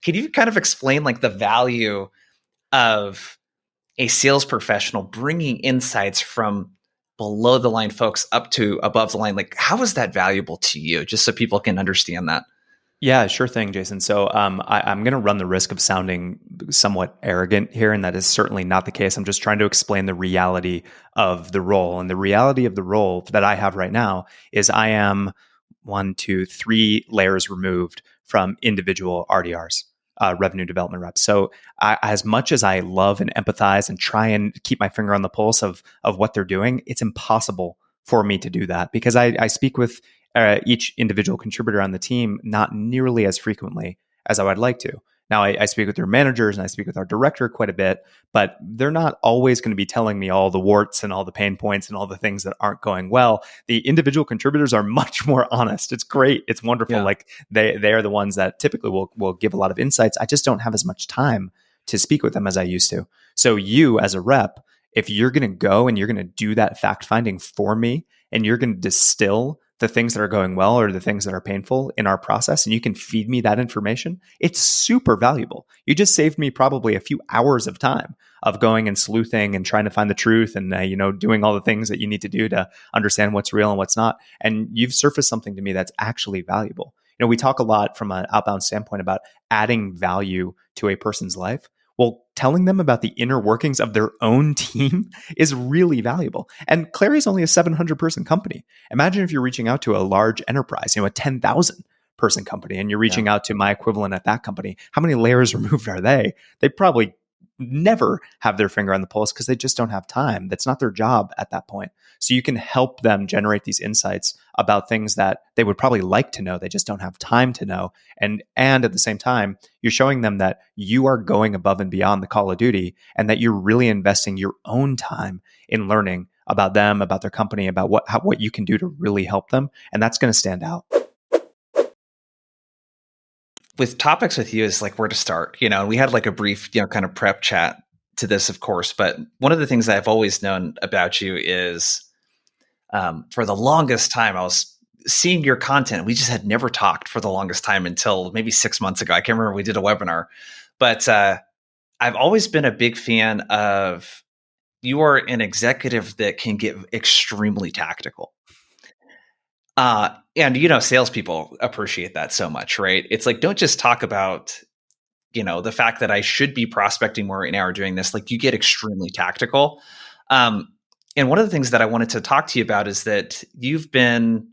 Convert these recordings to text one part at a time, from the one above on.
Can you kind of explain like the value of a sales professional bringing insights from below the line folks up to above the line? Like, how is that valuable to you? Just so people can understand that. Yeah, sure thing, Jason. So I'm going to run the risk of sounding somewhat arrogant here, and that is certainly not the case. I'm just trying to explain the reality of the role. And the reality of the role that I have right now is I am 3 layers removed from individual RDRs, revenue development reps. So as much as I love and empathize and try and keep my finger on the pulse of what they're doing, it's impossible for me to do that because I speak with each individual contributor on the team not nearly as frequently as I would like to. Now, I speak with their managers and I speak with our director quite a bit, but they're not always going to be telling me all the warts and all the pain points and all the things that aren't going well. The individual contributors are much more honest. It's great. It's wonderful. Yeah. Like they are the ones that typically will give a lot of insights. I just don't have as much time to speak with them as I used to. So you as a rep, if you're going to go and you're going to do that fact finding for me and you're going to distill the things that are going well or the things that are painful in our process, and you can feed me that information, it's super valuable. You just saved me probably a few hours of time of going and sleuthing and trying to find the truth and, doing all the things that you need to do to understand what's real and what's not. And you've surfaced something to me that's actually valuable. We talk a lot from an outbound standpoint about adding value to a person's life. Well, telling them about the inner workings of their own team is really valuable. And Clari is only a 700-person company. Imagine if you're reaching out to a large enterprise, a 10,000-person company, and you're reaching out to my equivalent at that company. How many layers removed are they? They probably never have their finger on the pulse because they just don't have time. That's not their job at that point. So you can help them generate these insights about things that they would probably like to know. They just don't have time to know. And at the same time, you're showing them that you are going above and beyond the call of duty and that you're really investing your own time in learning about them, about their company, about what you can do to really help them. And that's going to stand out. With topics with you is like where to start, we had like a brief, kind of prep chat to this, of course. But one of the things that I've always known about you is for the longest time, I was seeing your content. We just had never talked for the longest time until maybe 6 months ago. I can't remember, we did a webinar, but I've always been a big fan of you are an executive that can get extremely tactical. And salespeople appreciate that so much, right? It's like, don't just talk about, the fact that I should be prospecting more right now or doing this. Like, you get extremely tactical. And one of the things that I wanted to talk to you about is that you've been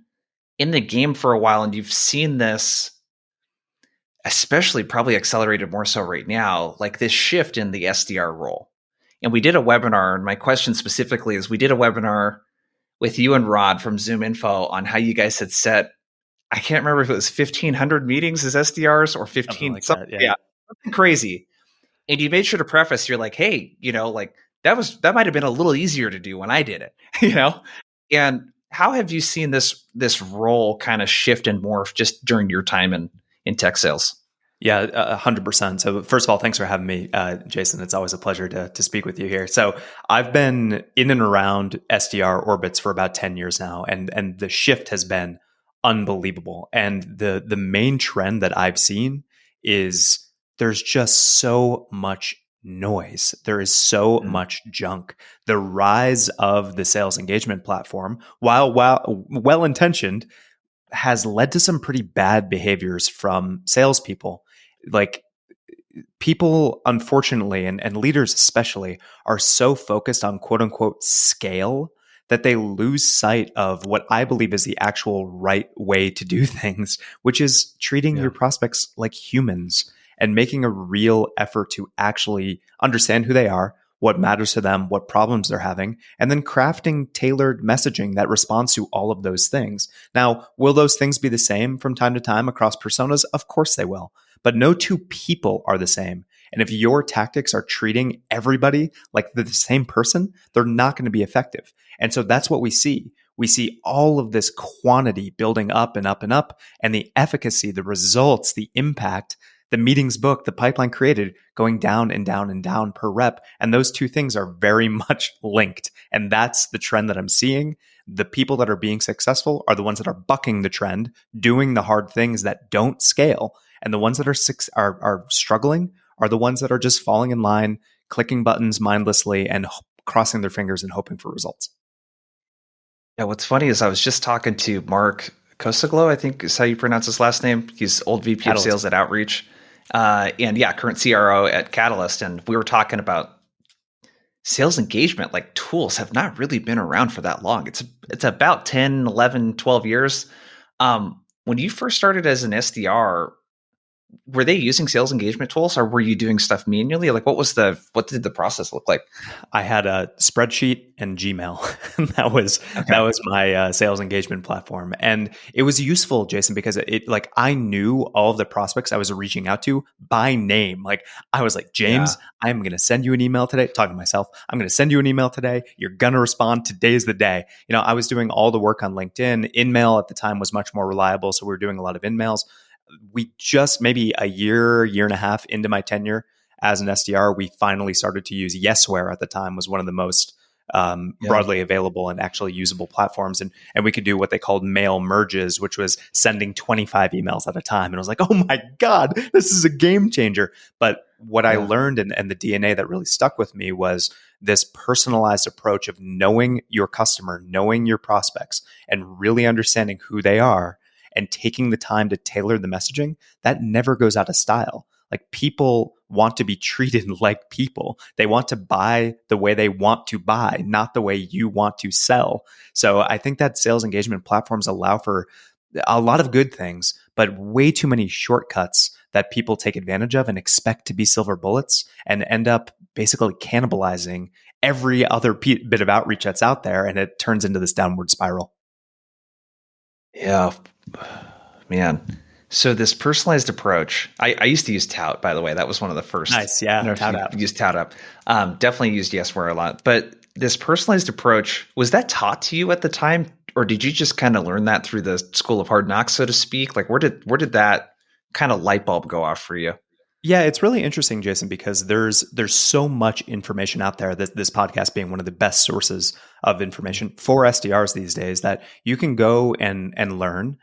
in the game for a while and you've seen this, especially probably accelerated more so right now, like this shift in the SDR role. And we did a webinar, and my question specifically is, we did a webinar with you and Rod from Zoom Info on how you guys had set, I can't remember if it was 1,500 meetings as SDRs or 15, something crazy. And you made sure to preface, you're like, hey, like that might have been a little easier to do when I did it, And how have you seen this role kind of shift and morph just during your time in tech sales? Yeah, 100%. So first of all, thanks for having me, Jason. It's always a pleasure to speak with you here. So I've been in and around SDR orbits for about 10 years now, and the shift has been unbelievable. And the main trend that I've seen is there's just so much noise. There is so much junk. The rise of the sales engagement platform, while well-intentioned, has led to some pretty bad behaviors from salespeople. Like, people, unfortunately, and leaders especially, are so focused on quote unquote scale that they lose sight of what I believe is the actual right way to do things, which is treating your prospects like humans and making a real effort to actually understand who they are, what matters to them, what problems they're having, and then crafting tailored messaging that responds to all of those things. Now, will those things be the same from time to time across personas? Of course they will, but no two people are the same. And if your tactics are treating everybody like they're the same person, they're not going to be effective. And so that's what we see. We see all of this quantity building up and up and up, and the efficacy, the results, the impact, the meetings booked, the pipeline created, going down and down and down per rep. And those two things are very much linked. And that's the trend that I'm seeing. The people that are being successful are the ones that are bucking the trend, doing the hard things that don't scale. And the ones that are struggling are the ones that are just falling in line, clicking buttons mindlessly and crossing their fingers and hoping for results. Yeah, what's funny is I was just talking to Mark Cosaglo, I think is how you pronounce his last name. He's old VP of Catalyst. sales at Outreach. And yeah, current CRO at Catalyst. And we were talking about sales engagement, like tools have not really been around for that long. It's about 10, 11, 12 years. When you first started as an SDR, were they using sales engagement tools or were you doing stuff manually? Like what did the process look like? I had a spreadsheet and Gmail. That Okay. was my sales engagement platform, and it was useful, Jason, because it like I knew all of the prospects I was reaching out to by name. Like I was like, Yeah. James, I'm going to send you an email today. Talking to myself, I'm going to send you an email today. You're going to respond. Today's the day. I was doing all the work on LinkedIn. InMail at the time was much more reliable, so we were doing a lot of InMails. We just maybe a year and a half into my tenure as an SDR, we finally started to use Yesware at the time, was one of the most Yeah. broadly available and actually usable platforms. And we could do what they called mail merges, which was sending 25 emails at a time. And I was like, oh my God, this is a game changer. But what I Yeah. learned and the DNA that really stuck with me was this personalized approach of knowing your customer, knowing your prospects, and really understanding who they are and taking the time to tailor the messaging. That never goes out of style. Like people want to be treated like people. They want to buy the way they want to buy, not the way you want to sell. So I think that sales engagement platforms allow for a lot of good things, but way too many shortcuts that people take advantage of and expect to be silver bullets and end up basically cannibalizing every other bit of outreach that's out there. And it turns into this downward spiral. Yeah. Man. So this personalized approach, I used to use Tout, by the way. That was one of the first. Nice. I don't Yeah. know if Tout you app. used Tout up. Definitely used Yesware a lot. But this personalized approach, was that taught to you at the time? Or did you just kind of learn that through the school of hard knocks, so to speak? Like where did that kind of light bulb go off for you? Yeah, it's really interesting, Jason, because there's so much information out there. This podcast being one of the best sources of information for SDRs these days, that you can go and learn.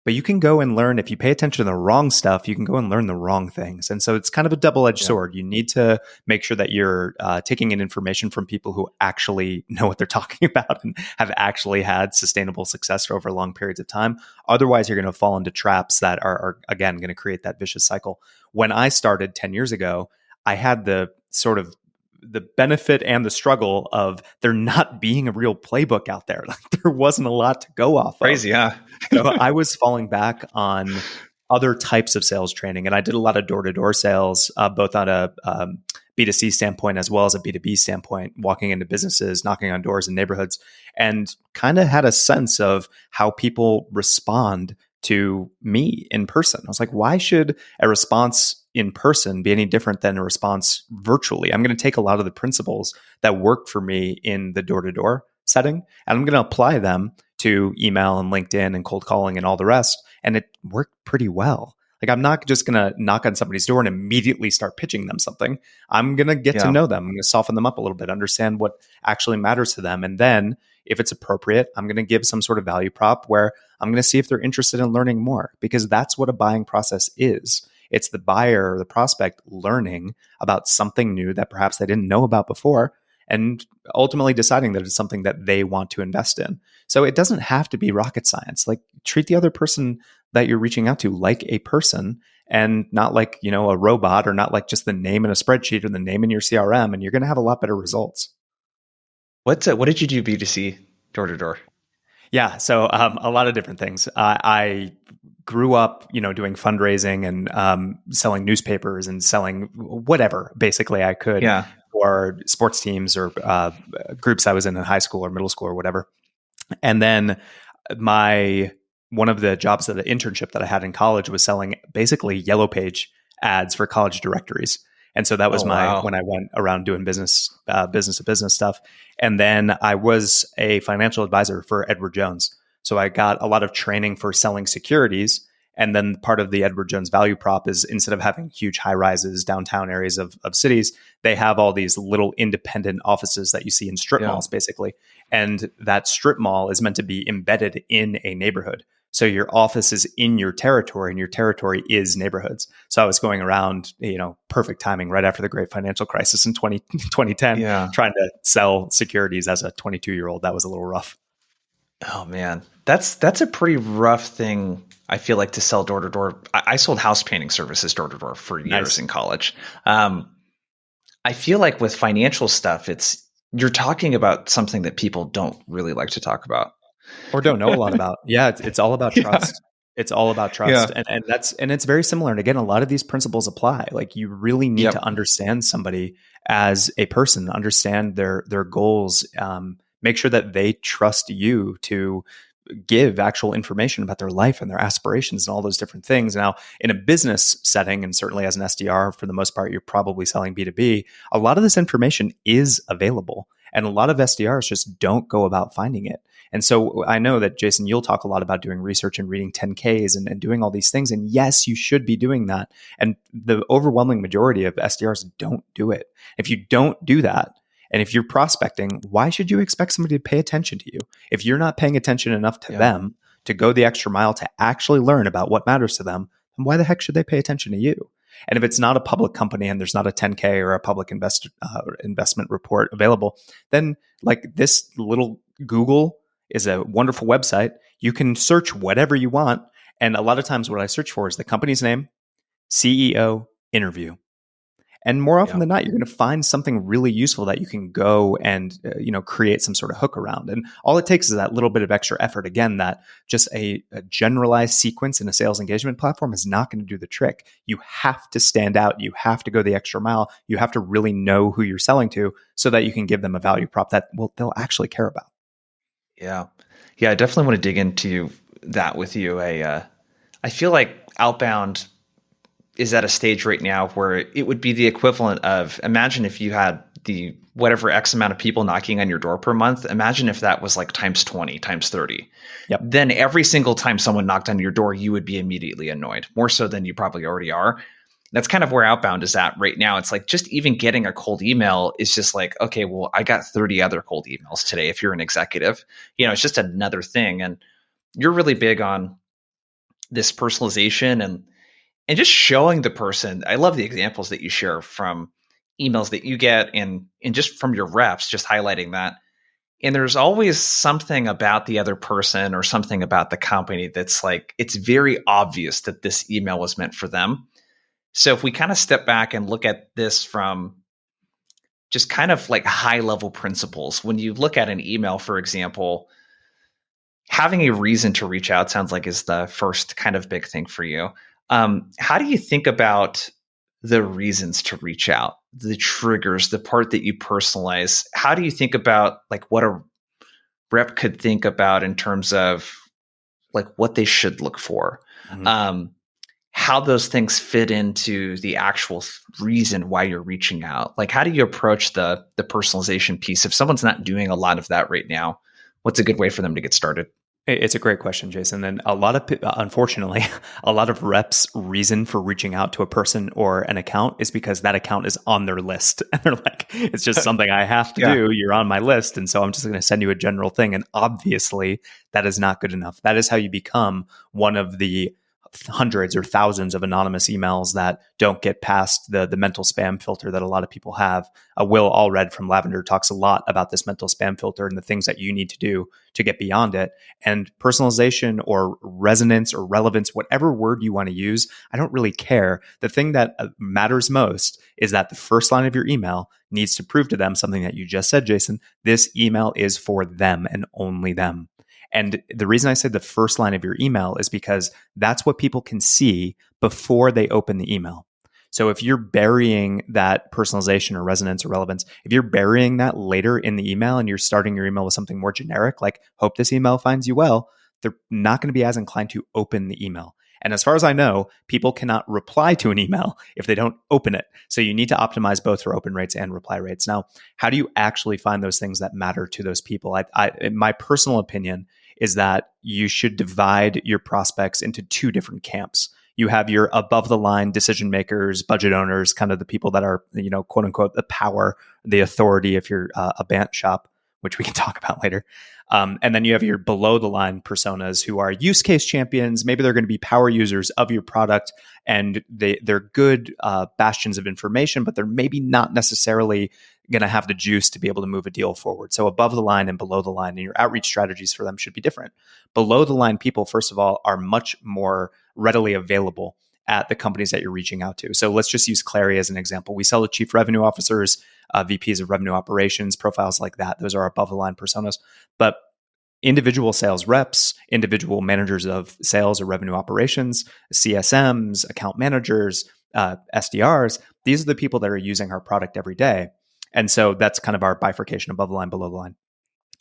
But you can go and learn, if you pay attention to the wrong stuff, you can go and learn the wrong things. And so it's kind of a double-edged Yeah. sword. You need to make sure that you're taking in information from people who actually know what they're talking about and have actually had sustainable success over long periods of time. Otherwise, you're going to fall into traps that are again, going to create that vicious cycle. When I started 10 years ago, I had the sort of the benefit and the struggle of there not being a real playbook out there. Like there wasn't a lot to go off of. Crazy, yeah. So I was falling back on other types of sales training, and I did a lot of door-to-door sales, both on a B2C standpoint as well as a B2B standpoint, walking into businesses, knocking on doors in neighborhoods, and kind of had a sense of how people respond to me in person. I was like, why should a response in person be any different than a response virtually? I'm going to take a lot of the principles that worked for me in the door-to-door setting, and I'm going to apply them to email and LinkedIn and cold calling and all the rest. And it worked pretty well. Like I'm not just going to knock on somebody's door and immediately start pitching them something. I'm going to get to Yeah. know them. I'm going to soften them up a little bit, understand what actually matters to them. And then if it's appropriate, I'm going to give some sort of value prop where I'm going to see if they're interested in learning more, because that's what a buying process is. It's the buyer or the prospect learning about something new that perhaps they didn't know about before, and ultimately deciding that it's something that they want to invest in. So it doesn't have to be rocket science. Like treat the other person that you're reaching out to like a person, and not like, a robot, or not like just the name in a spreadsheet or the name in your CRM, and you're going to have a lot better results. What did you do B2C door to door? Yeah, so a lot of different things. I grew up, doing fundraising and selling newspapers and selling whatever basically I could Yeah. for sports teams or groups I was in high school or middle school or whatever. And then one of the jobs, the internship that I had in college, was selling basically yellow page ads for college directories. And so that was wow. when I went around doing business to business stuff. And then I was a financial advisor for Edward Jones. So I got a lot of training for selling securities. And then part of the Edward Jones value prop is, instead of having huge high rises downtown areas of cities, they have all these little independent offices that you see in strip Yeah. malls, basically. And that strip mall is meant to be embedded in a neighborhood. So your office is in your territory and your territory is neighborhoods. So I was going around, perfect timing right after the great financial crisis in 2010, Yeah. trying to sell securities as a 22-year-old. That was a little rough. Oh man, that's a pretty rough thing. I feel like to sell door to door. I sold house painting services door to door for years Nice. in college. I feel like with financial stuff, you're talking about something that people don't really like to talk about. Or don't know a lot about. Yeah, it's all about Yeah. trust. It's all about trust. Yeah. And it's very similar. And again, a lot of these principles apply. Like you really need to Yep. understand somebody as a person, understand their goals, make sure that they trust you to give actual information about their life and their aspirations and all those different things. Now, in a business setting, and certainly as an SDR, for the most part, you're probably selling B2B, a lot of this information is available. And a lot of SDRs just don't go about finding it. And so I know that, Jason, you'll talk a lot about doing research and reading 10Ks and doing all these things. And yes, you should be doing that. And the overwhelming majority of SDRs don't do it. If you don't do that, and if you're prospecting, why should you expect somebody to pay attention to you? If you're not paying attention enough to them to go the extra mile to actually learn about what matters to them, then why the heck should they pay attention to you? And if it's not a public company and there's not a 10K or a public investment report available, then like this little Google is a wonderful website. You can search whatever you want. And a lot of times what I search for is the company's name, CEO, interview. And more often than not, you're going to find something really useful that you can go and create some sort of hook around. And all it takes is that little bit of extra effort. Again, that just a generalized sequence in a sales engagement platform is not going to do the trick. You have to stand out. You have to go the extra mile. You have to really know who you're selling to so that you can give them a value prop that they'll actually care about. Yeah. Yeah. I definitely want to dig into that with you. I feel like outbound is at a stage right now where it would be the equivalent of, imagine if you had the whatever X amount of people knocking on your door per month. Imagine if that was like times 20, times 30. Yep. Then every single time someone knocked on your door, you would be immediately annoyed, more so than you probably already are. That's kind of where outbound is at right now. It's like just even getting a cold email is just like, okay, well, I got 30 other cold emails today. If you're an executive, it's just another thing. And you're really big on this personalization and just showing the person. I love the examples that you share from emails that you get and just from your reps, just highlighting that. And there's always something about the other person or something about the company that's like, it's very obvious that this email was meant for them. So if we kind of step back and look at this from just kind of like high level principles, when you look at an email, for example, having a reason to reach out sounds like is the first kind of big thing for you. How do you think about the reasons to reach out, the triggers, the part that you personalize? How do you think about like what a rep could think about in terms of like what they should look for? Mm-hmm. How those things fit into the actual reason why you're reaching out? Like, how do you approach the personalization piece? If someone's not doing a lot of that right now, what's a good way for them to get started? It's a great question, Jason. And unfortunately, a lot of reps' reason for reaching out to a person or an account is because that account is on their list. And they're like, it's just something I have to do. You're on my list. And so I'm just going to send you a general thing. And obviously, that is not good enough. That is how you become one of the hundreds or thousands of anonymous emails that don't get past the mental spam filter that a lot of people have. Will Allred from Lavender talks a lot about this mental spam filter and the things that you need to do to get beyond it. And personalization or resonance or relevance, whatever word you want to use, I don't really care. The thing that matters most is that the first line of your email needs to prove to them something that you just said, Jason. This email is for them and only them. And the reason I said the first line of your email is because that's what people can see before they open the email. So if you're burying that personalization or resonance or relevance, if you're burying that later in the email and you're starting your email with something more generic, like hope this email finds you well, they're not going to be as inclined to open the email. And as far as I know, people cannot reply to an email if they don't open it. So you need to optimize both for open rates and reply rates. Now, how do you actually find those things that matter to those people? In my personal opinion is that you should divide your prospects into two different camps. You have your above the line decision makers, budget owners, kind of the people that are, quote unquote, the power, the authority if you're a BANT shop. which we can talk about later. And then you have your below the line personas who are use case champions. Maybe they're going to be power users of your product, and they're good bastions of information, but they're maybe not necessarily going to have the juice to be able to move a deal forward. So above the line and below the line, and your outreach strategies for them should be different. Below the line people, first of all, are much more readily available at the companies that you're reaching out to. So let's just use Clari as an example. We sell to chief revenue officers, VPs of revenue operations, profiles like that. Those are above the line personas. But individual sales reps, individual managers of sales or revenue operations, CSMs, account managers, SDRs, these are the people that are using our product every day. And so that's kind of our bifurcation, above the line, below the line.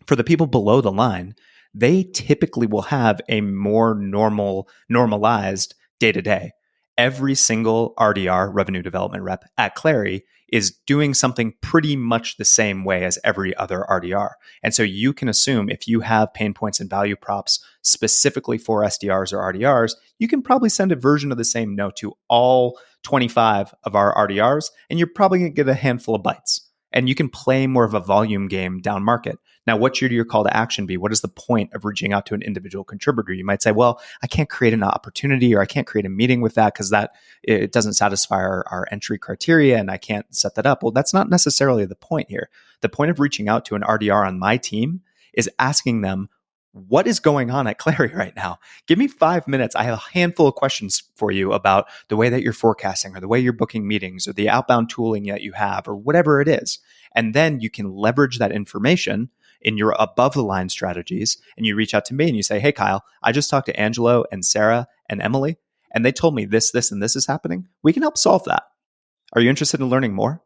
For the people below the line, they typically will have a more normalized day-to-day. Every single RDR, revenue development rep at Clari, is doing something pretty much the same way as every other RDR. And so you can assume if you have pain points and value props specifically for SDRs or RDRs, you can probably send a version of the same note to all 25 of our RDRs, and you're probably going to get a handful of bites. And you can play more of a volume game down market. Now, what should your call to action be? What is the point of reaching out to an individual contributor? You might say, well, I can't create an opportunity, or I can't create a meeting with that because it doesn't satisfy our entry criteria and I can't set that up. Well, that's not necessarily the point here. The point of reaching out to an RDR on my team is asking them, what is going on at Clari right now? Give me 5 minutes. I have a handful of questions for you about the way that you're forecasting, or the way you're booking meetings, or the outbound tooling that you have, or whatever it is. And then you can leverage that information in your above the line strategies. And you reach out to me and you say, hey, Kyle, I just talked to Angelo and Sarah and Emily, and they told me this, and this is happening. We can help solve that. Are you interested in learning more?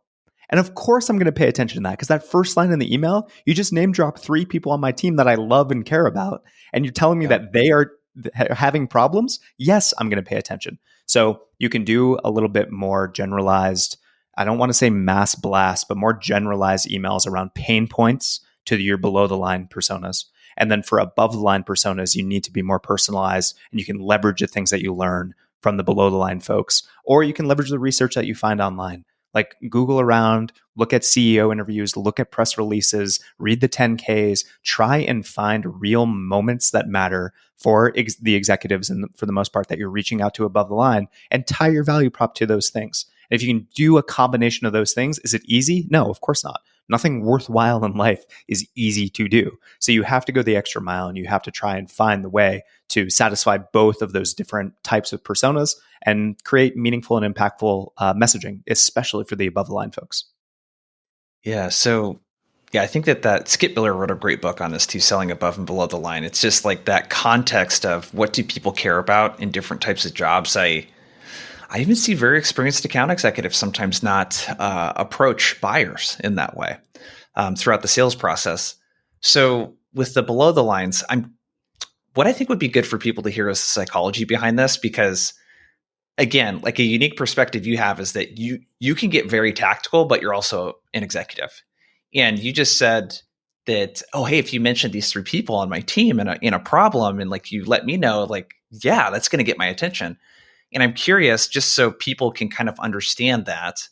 And of course, I'm going to pay attention to that, because that first line in the email, you just name drop 3 people on my team that I love and care about. And you're telling me that they are having problems. Yes, I'm going to pay attention. So you can do a little bit more generalized, I don't want to say mass blast, but more generalized emails around pain points to your below the line personas. And then for above the line personas, you need to be more personalized, and you can leverage the things that you learn from the below the line folks, or you can leverage the research that you find online. Like Google around, look at CEO interviews, look at press releases, read the 10Ks, try and find real moments that matter for the executives, and for the most part that you're reaching out to above the line, and tie your value prop to those things. And if you can do a combination of those things, is it easy? No, of course not. Nothing worthwhile in life is easy to do. So you have to go the extra mile, and you have to try and find the way to satisfy both of those different types of personas and create meaningful and impactful messaging, especially for the above the line folks. Yeah. So yeah, I think that Skip Miller wrote a great book on this too, selling above and below the line. It's just like that context of what do people care about in different types of jobs. I even see very experienced account executives sometimes not approach buyers in that way throughout the sales process. So with the below the lines, what I think would be good for people to hear is the psychology behind this, because again, like a unique perspective you have is that you can get very tactical, but you're also an executive. And you just said that, oh, hey, if you mentioned these 3 people on my team in a problem, and like you let me know, like, yeah, that's going to get my attention. And I'm curious, just so people can kind of understand that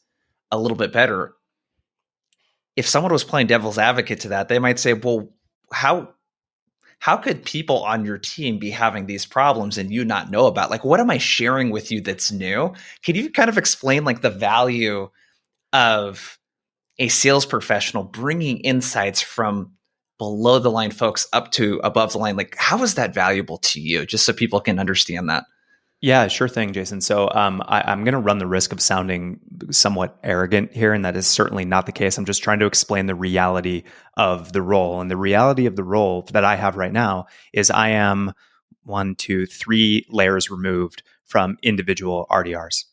a little bit better. If someone was playing devil's advocate to that, they might say, well, how could people on your team be having these problems and you not know about? Like, what am I sharing with you that's new? Can you kind of explain like the value of a sales professional bringing insights from below the line folks up to above the line? Like, how is that valuable to you? Just so people can understand that. Yeah, sure thing, Jason. So I'm going to run the risk of sounding somewhat arrogant here, and that is certainly not the case. I'm just trying to explain the reality of the role. And the reality of the role that I have right now is I am 1, 2, 3 layers removed from individual RDRs,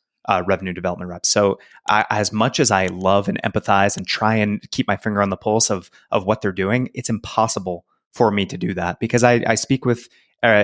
revenue development reps. So as much as I love and empathize and try and keep my finger on the pulse of what they're doing, it's impossible for me to do that, because I speak with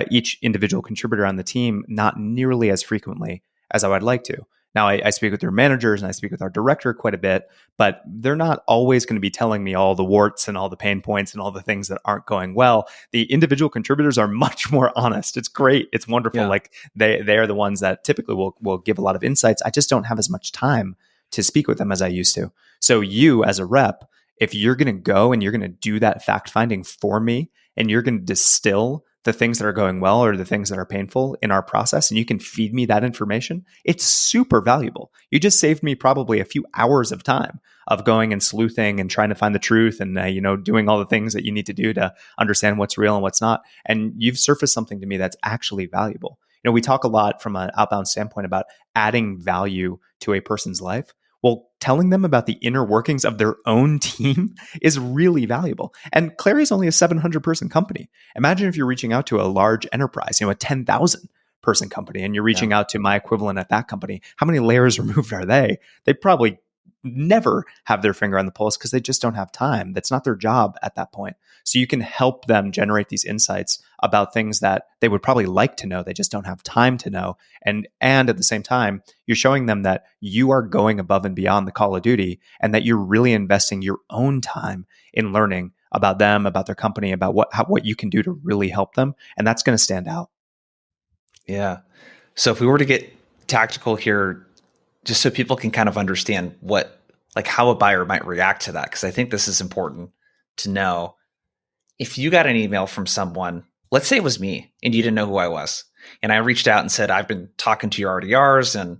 each individual contributor on the team not nearly as frequently as I would like to. Now, I speak with their managers and I speak with our director quite a bit, but they're not always going to be telling me all the warts and all the pain points and all the things that aren't going well. The individual contributors are much more honest. It's great. It's wonderful. Yeah. Like they are the ones that typically will give a lot of insights. I just don't have as much time to speak with them as I used to. So you as a rep, if you're going to go and you're going to do that fact finding for me, and you're going to distill the things that are going well or the things that are painful in our process, and you can feed me that information, it's super valuable. You just saved me probably a few hours of time of going and sleuthing and trying to find the truth and, doing all the things that you need to do to understand what's real and what's not. And you've surfaced something to me that's actually valuable. We talk a lot from an outbound standpoint about adding value to a person's life. Well, telling them about the inner workings of their own team is really valuable. And Clari is only a 700 person company. Imagine if you're reaching out to a large enterprise, a 10,000 person company, and you're reaching out to my equivalent at that company. How many layers removed are they? They probably never have their finger on the pulse because they just don't have time. That's not their job at that point. So you can help them generate these insights about things that they would probably like to know. They just don't have time to know. And at the same time, you're showing them that you are going above and beyond the call of duty, and that you're really investing your own time in learning about them, about their company, about what you can do to really help them. And that's going to stand out. Yeah. So if we were to get tactical here, just so people can kind of understand how a buyer might react to that, because I think this is important to know. If you got an email from someone, let's say it was me, and you didn't know who I was, and I reached out and said, I've been talking to your RDRs, and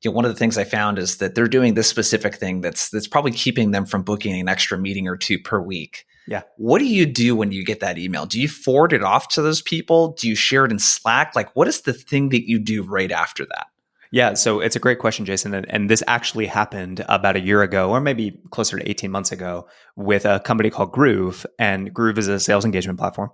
one of the things I found is that they're doing this specific thing that's probably keeping them from booking an extra meeting or two per week. Yeah. What do you do when you get that email? Do you forward it off to those people? Do you share it in Slack? What is the thing that you do right after that? Yeah, so it's a great question, Jason. And this actually happened about a year ago, or maybe closer to 18 months ago, with a company called Groove. And Groove is a sales engagement platform.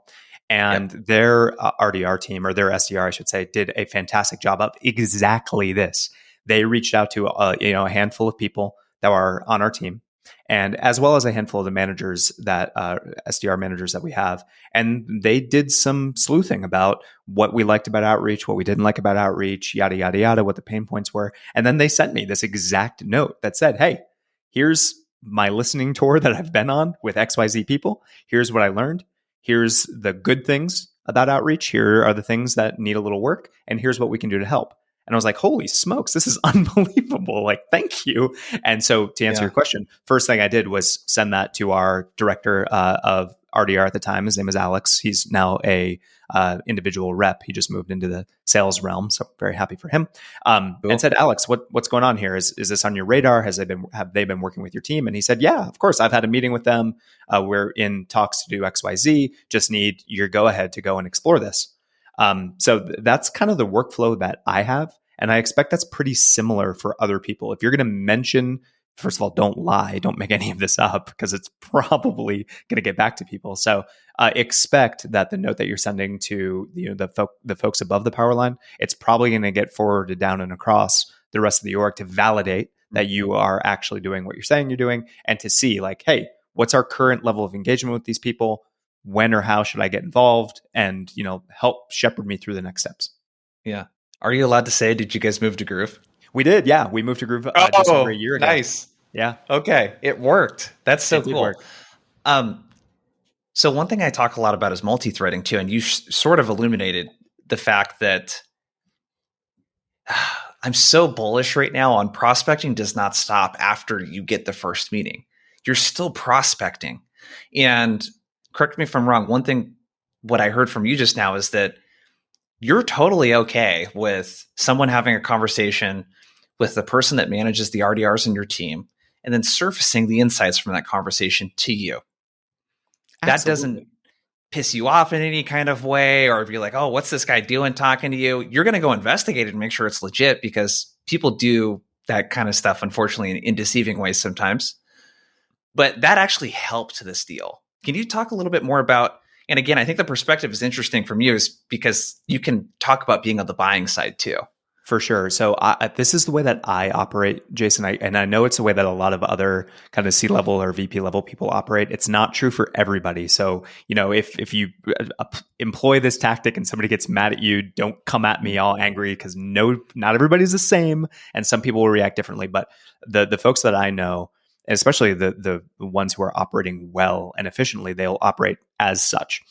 And their RDR team, or their SDR, I should say, did a fantastic job of exactly this. They reached out to a handful of people that are on our team, and as well as a handful of the managers that SDR managers that we have. And they did some sleuthing about what we liked about outreach, what we didn't like about outreach, yada, yada, yada, what the pain points were. And then they sent me this exact note that said, hey, here's my listening tour that I've been on with XYZ people. Here's what I learned. Here's the good things about outreach. Here are the things that need a little work. And here's what we can do to help. And I was like, holy smokes, this is unbelievable. Thank you. And so to answer your question, first thing I did was send that to our director of RDR at the time. His name is Alex. He's now a individual rep. He just moved into the sales realm. So very happy for him. Cool. And said, Alex, what's going on here? Is this on your radar? Have they been working with your team? And he said, yeah, of course. I've had a meeting with them. We're in talks to do XYZ. Just need your go ahead to go and explore this. So that's kind of the workflow that I have. And I expect that's pretty similar for other people. If you're going to mention, first of all, don't lie. Don't make any of this up, because it's probably going to get back to people. So expect that the note that you're sending to the folks above the power line, it's probably going to get forwarded down and across the rest of the org to validate that you are actually doing what you're saying you're doing, and to see hey, what's our current level of engagement with these people? When or how should I get involved? And, help shepherd me through the next steps. Yeah. Are you allowed to say, did you guys move to Groove? We did. Yeah. We moved to Groove just over a year ago. Nice. Yeah. Okay. It worked. That's so cool. So one thing I talk a lot about is multi-threading too. And you sort of illuminated the fact that I'm so bullish right now on prospecting does not stop after you get the first meeting. You're still prospecting. And correct me if I'm wrong. One thing, what I heard from you just now is that you're totally okay with someone having a conversation with the person that manages the RDRs in your team and then surfacing the insights from that conversation to you. Absolutely. That doesn't piss you off in any kind of way, or if you're like, oh, what's this guy doing talking to you? You're going to go investigate it and make sure it's legit, because people do that kind of stuff, unfortunately, in deceiving ways sometimes. But that actually helped this deal. Can you talk a little bit more about, and again, I think the perspective is interesting from you is because you can talk about being on the buying side too. For sure. So this is the way that I operate, Jason. And I know it's the way that a lot of other kind of C-level or VP level people operate. It's not true for everybody. So, if you employ this tactic and somebody gets mad at you, don't come at me all angry, because not everybody's the same, and some people will react differently. But the folks that I know, especially the ones who are operating well and efficiently, they'll operate as such.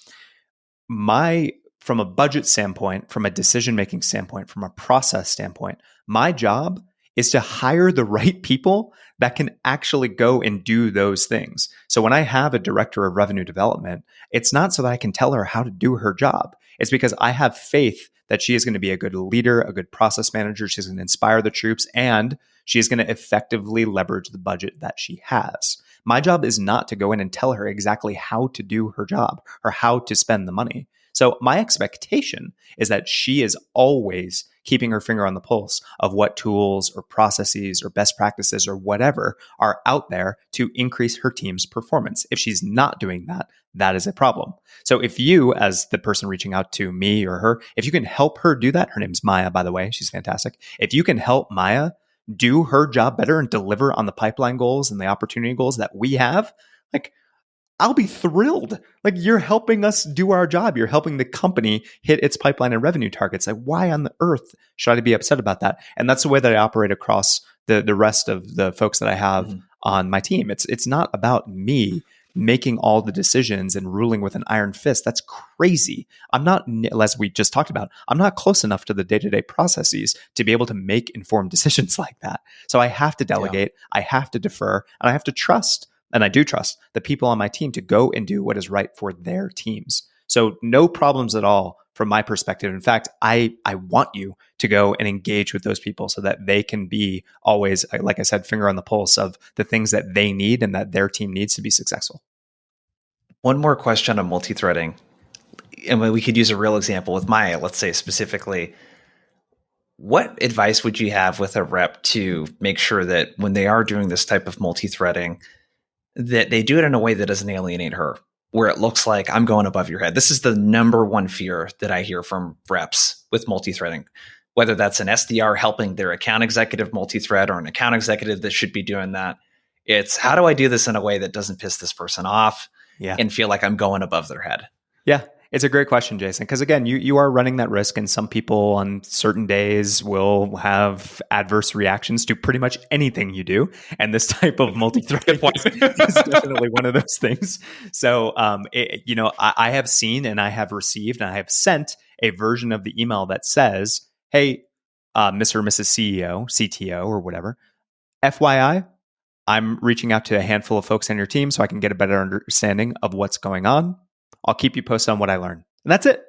From a budget standpoint, from a decision-making standpoint, from a process standpoint, my job is to hire the right people that can actually go and do those things. So when I have a director of revenue development, it's not so that I can tell her how to do her job. It's because I have faith that she is going to be a good leader, a good process manager. She's going to inspire the troops, and she is going to effectively leverage the budget that she has. My job is not to go in and tell her exactly how to do her job or how to spend the money. So my expectation is that she is always keeping her finger on the pulse of what tools or processes or best practices or whatever are out there to increase her team's performance. If she's not doing that, that is a problem. So if you, as the person reaching out to me or her, if you can help her do that, her name's Maya, by the way, she's fantastic. If you can help Maya do her job better and deliver on the pipeline goals and the opportunity goals that we have, like, I'll be thrilled. Like, you're helping us do our job. You're helping the company hit its pipeline and revenue targets. Like, why on the earth should I be upset about that? And that's the way that I operate across the rest of the folks that I have on my team. It's not about me making all the decisions and ruling with an iron fist. That's crazy. I'm not, as we just talked about, I'm not close enough to the day-to-day processes to be able to make informed decisions like that. So I have to delegate, I have to defer, and I have to trust. And I do trust the people on my team to go and do what is right for their teams. So no problems at all from my perspective. In fact, I want you to go and engage with those people so that they can be always, like I said, finger on the pulse of the things that they need and that their team needs to be successful. One more question on multi-threading. And we could use a real example with Maya, let's say specifically. What advice would you have with a rep to make sure that when they are doing this type of multi-threading, that they do it in a way that doesn't alienate her, where it looks like I'm going above your head? This is the number one fear that I hear from reps with multi-threading, whether that's an SDR helping their account executive multi-thread or an account executive that should be doing that. It's, how do I do this in a way that doesn't piss this person off and feel like I'm going above their head? Yeah. It's a great question, Jason, because again, you are running that risk, and some people on certain days will have adverse reactions to pretty much anything you do. And this type of multi-thread is definitely one of those things. So, I have seen and I have received and I have sent a version of the email that says, hey, Mr. or Mrs. CEO, CTO, or whatever, FYI, I'm reaching out to a handful of folks on your team so I can get a better understanding of what's going on. I'll keep you posted on what I learn. And that's it.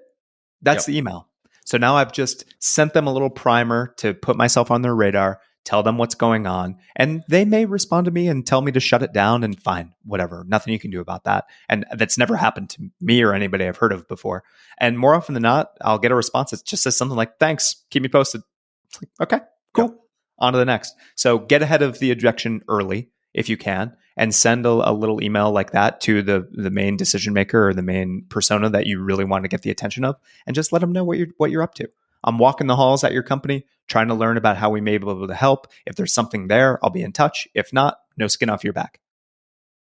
That's the email. So now I've just sent them a little primer to put myself on their radar, tell them what's going on. And they may respond to me and tell me to shut it down, and fine, whatever. Nothing you can do about that. And that's never happened to me or anybody I've heard of before. And more often than not, I'll get a response that just says something like, thanks, keep me posted. It's like, okay, cool. On to the next. So get ahead of the objection early if you can, and send a little email like that to the main decision maker or the main persona that you really want to get the attention of, and just let them know what you're up to. I'm walking the halls at your company, trying to learn about how we may be able to help. If there's something there, I'll be in touch. If not, no skin off your back.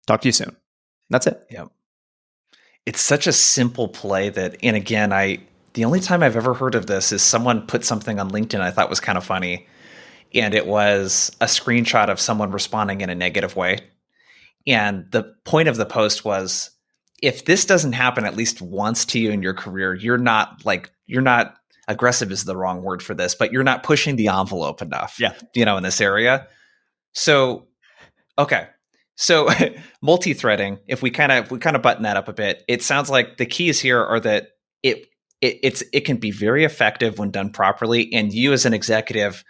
Talk to you soon. That's it. Yeah. It's such a simple play that, and again, the only time I've ever heard of this is someone put something on LinkedIn I thought was kind of funny. And it was a screenshot of someone responding in a negative way. And the point of the post was, if this doesn't happen at least once to you in your career, you're not aggressive is the wrong word for this, but you're not pushing the envelope enough, in this area. So, okay. So multi-threading, if we kind of button that up a bit, it sounds like the keys here are that it can be very effective when done properly. And you as an executive,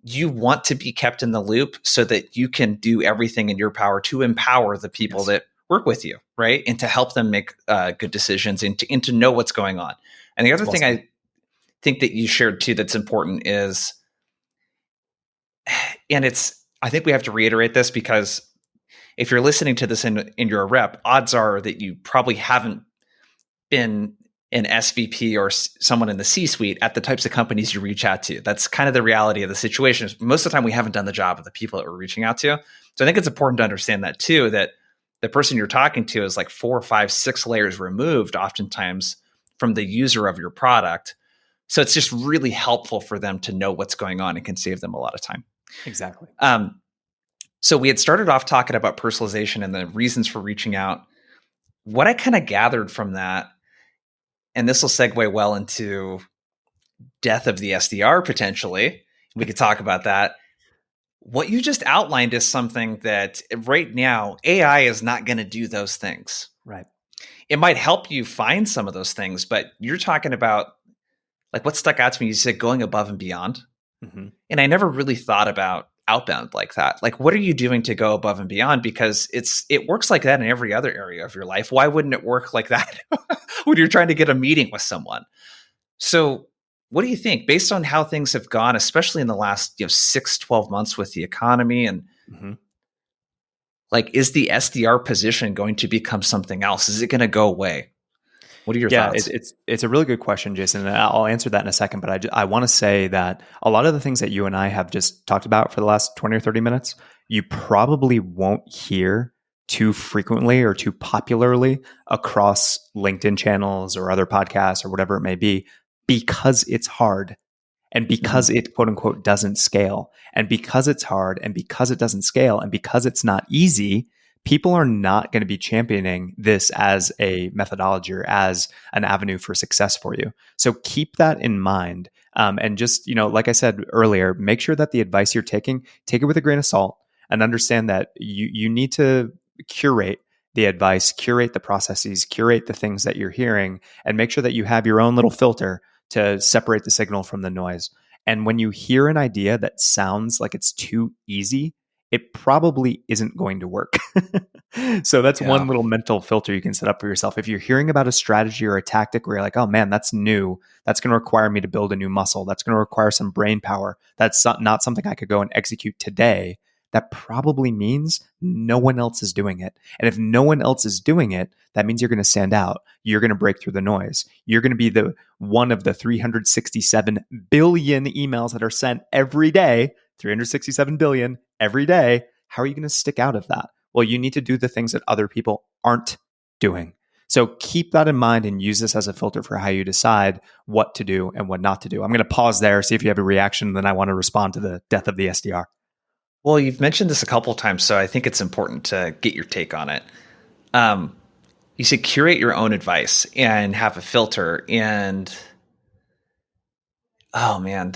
you want to be kept in the loop so that you can do everything in your power to empower the people that work with you, right? And to help them make good decisions and to know what's going on. And the other thing I think that you shared too that's important is, and I think we have to reiterate this, because if you're listening to this and you're a rep, odds are that you probably haven't been an SVP or someone in the C-suite at the types of companies you reach out to. That's kind of the reality of the situation. Most of the time, we haven't done the job of the people that we're reaching out to. So I think it's important to understand that too, that the person you're talking to is like 4, 5, 6 layers removed oftentimes from the user of your product. So it's just really helpful for them to know what's going on and can save them a lot of time. Exactly. So we had started off talking about personalization and the reasons for reaching out. What I kind of gathered from that, and this will segue well into death of the SDR potentially, we could talk about that. what you just outlined is something that right now AI is not going to do those things. Right. It might help you find some of those things, but you're talking about like what stuck out to me. You said going above and beyond. Mm-hmm. And I never really thought about outbound like that. Like, what are you doing to go above and beyond? Because it works like that in every other area of your life. Why wouldn't it work like that when you're trying to get a meeting with someone? So what do you think based on how things have gone, especially in the last 6-12 months with the economy and Mm-hmm. like, is the SDR position going to become something else? Is it going to go away? What are your Yeah, thoughts? it's a really good question, Jason, and I'll answer that in a second. But I want to say that a lot of the things that you and I have just talked about for the last 20 or 30 minutes, you probably won't hear too frequently or too popularly across LinkedIn channels or other podcasts or whatever it may be, because it's hard. And because Mhm. it quote unquote doesn't scale, and because it's hard, and because it doesn't scale, and because it's not easy, people are not going to be championing this as a methodology or as an avenue for success for you. So keep that in mind. And just, like I said earlier, make sure that the advice you're taking, take it with a grain of salt and understand that you need to curate the advice, curate the processes, curate the things that you're hearing, and make sure that you have your own little filter to separate the signal from the noise. And when you hear an idea that sounds like it's too easy, it probably isn't going to work. So that's Yeah. one little mental filter you can set up for yourself. If you're hearing about a strategy or a tactic where you're like, oh man, that's new, that's going to require me to build a new muscle, that's going to require some brain power, that's not something I could go and execute today, that probably means no one else is doing it. And if no one else is doing it, that means you're going to stand out. You're going to break through the noise. You're going to be the one of the 367 billion emails that are sent every day, 367 billion every day. How are you going to stick out of that? Well, you need to do the things that other people aren't doing. So keep that in mind and use this as a filter for how you decide what to do and what not to do. I'm going to pause there, see if you have a reaction, then I want to respond to the death of the SDR. Well, you've mentioned this a couple of times, so I think it's important to get your take on it. Um, you said curate your own advice and have a filter. And oh man,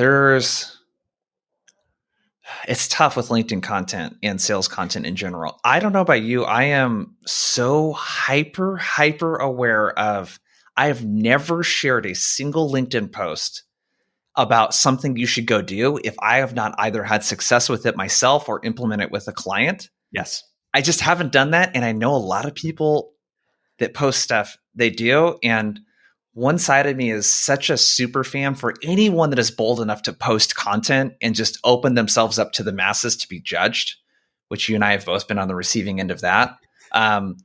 it's tough with LinkedIn content and sales content in general. I don't know about you. I am so hyper aware of, I have never shared a single LinkedIn post about something you should go do if I have not either had success with it myself or implement it with a client. Yes. I just haven't done that. And I know a lot of people that post stuff, they do. And one side of me is such a super fan for anyone that is bold enough to post content and just open themselves up to the masses to be judged, which you and I have both been on the receiving end of that. Um,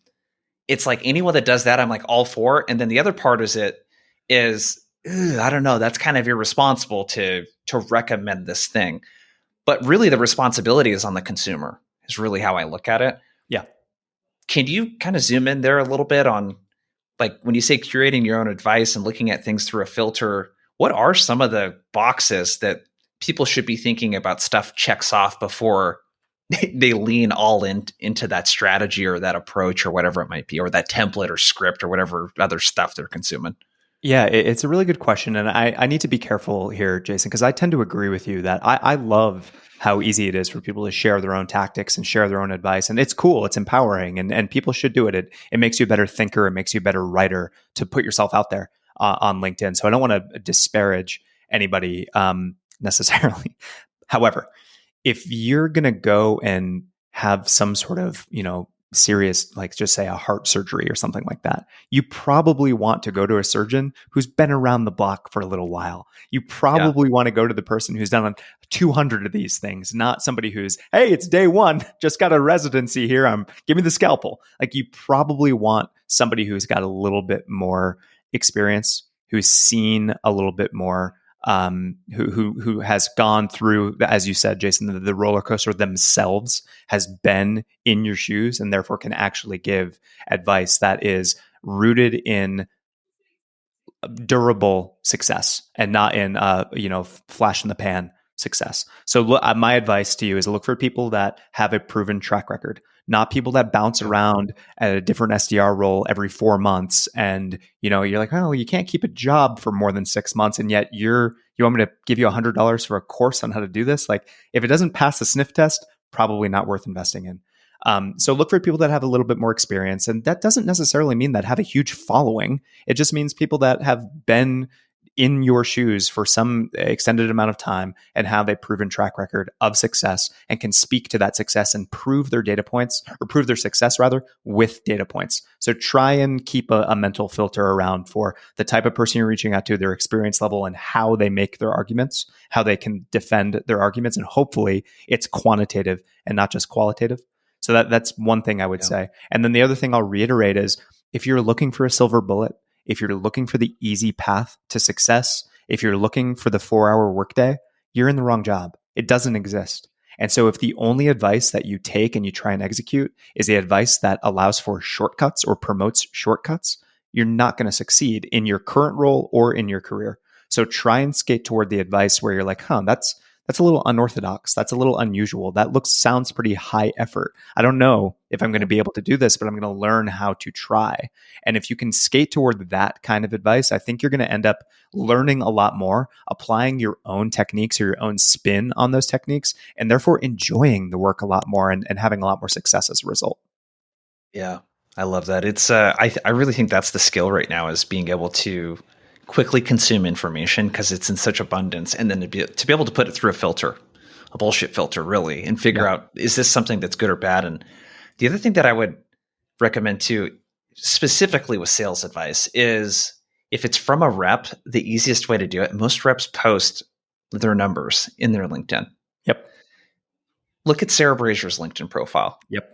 it's like anyone that does that, I'm like all for. And then the other part is, I don't know, that's kind of irresponsible to recommend this thing. But really the responsibility is on the consumer, is really how I look at it. Yeah. Can you kind of zoom in there a little bit on, like, when you say curating your own advice and looking at things through a filter, what are some of the boxes that people should be thinking about stuff checks off before they lean all into that strategy or that approach or whatever it might be, or that template or script or whatever other stuff they're consuming? Yeah, it's a really good question. And I need to be careful here, Jason, because I tend to agree with you that I love how easy it is for people to share their own tactics and share their own advice. And it's cool, it's empowering, and people should do it. It makes you a better thinker, it makes you a better writer to put yourself out there on LinkedIn. So I don't want to disparage anybody necessarily. However, if you're going to go and have some sort of, serious, like just say a heart surgery or something like that, you probably want to go to a surgeon who's been around the block for a little while. You Yeah. probably want to go to the person who's done 200 of these things, not somebody who's, hey, it's day one, just got a residency here. Give me the scalpel. Like, you probably want somebody who's got a little bit more experience, who's seen a little bit more, who has gone through, as you said, Jason, the roller coaster themselves, has been in your shoes, and therefore can actually give advice that is rooted in durable success and not in flash in the pan success. So my advice to you is look for people that have a proven track record, not people that bounce around at a different SDR role every 4 months. And, you're like, oh, you can't keep a job for more than 6 months. And yet you want me to give you $100 for a course on how to do this? Like, if it doesn't pass the sniff test, probably not worth investing in. So look for people that have a little bit more experience. And that doesn't necessarily mean that have a huge following. It just means people that have been in your shoes for some extended amount of time and have a proven track record of success and can speak to that success and prove their data points, or prove their success rather, with data points. So try and keep a mental filter around for the type of person you're reaching out to, their experience level, and how they make their arguments, how they can defend their arguments. And hopefully it's quantitative and not just qualitative. So that's one thing I would say. And then the other thing I'll reiterate is, if you're looking for a silver bullet, if you're looking for the easy path to success, if you're looking for the 4-hour workday, you're in the wrong job. It doesn't exist. And so if the only advice that you take and you try and execute is the advice that allows for shortcuts or promotes shortcuts, you're not going to succeed in your current role or in your career. So try and skate toward the advice where you're like, that's a little unorthodox. That's a little unusual. That sounds pretty high effort. I don't know if I'm going to be able to do this, but I'm going to learn how to try. And if you can skate toward that kind of advice, I think you're going to end up learning a lot more, applying your own techniques or your own spin on those techniques, and therefore enjoying the work a lot more and having a lot more success as a result. Yeah, I love that. It's I really think that's the skill right now, is being able to quickly consume information because it's in such abundance, and then to be able to put it through a bullshit filter, really, and figure out, is this something that's good or bad? And the other thing that I would recommend too, specifically with sales advice, is if it's from a rep, the easiest way to do it, most reps post their numbers in their LinkedIn. Yep. Look at Sarah Brazier's LinkedIn profile. Yep.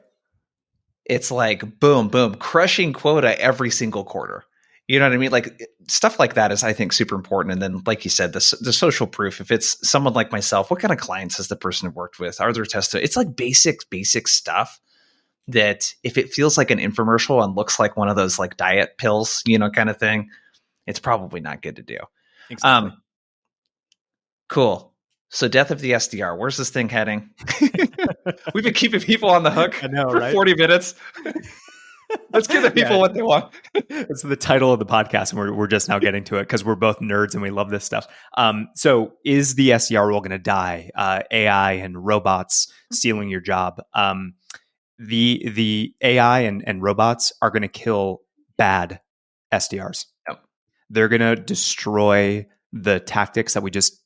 It's like, boom, boom, crushing quota every single quarter. You know what I mean? Like, stuff like that is, I think, super important. And then, like you said, the social proof. If it's someone like myself, what kind of clients has the person worked with? Are there tests? It's like basic stuff that, if it feels like an infomercial and looks like one of those like diet pills, kind of thing, it's probably not good to do. Exactly. Cool. So, death of the SDR. Where's this thing heading? We've been keeping people on the hook for 40 minutes. Let's give the people what they want. It's the title of the podcast, and we're just now getting to it because we're both nerds and we love this stuff. So is the SDR role going to die? AI and robots stealing your job? The AI and robots are going to kill bad SDRs. Yep. They're going to destroy the tactics that we just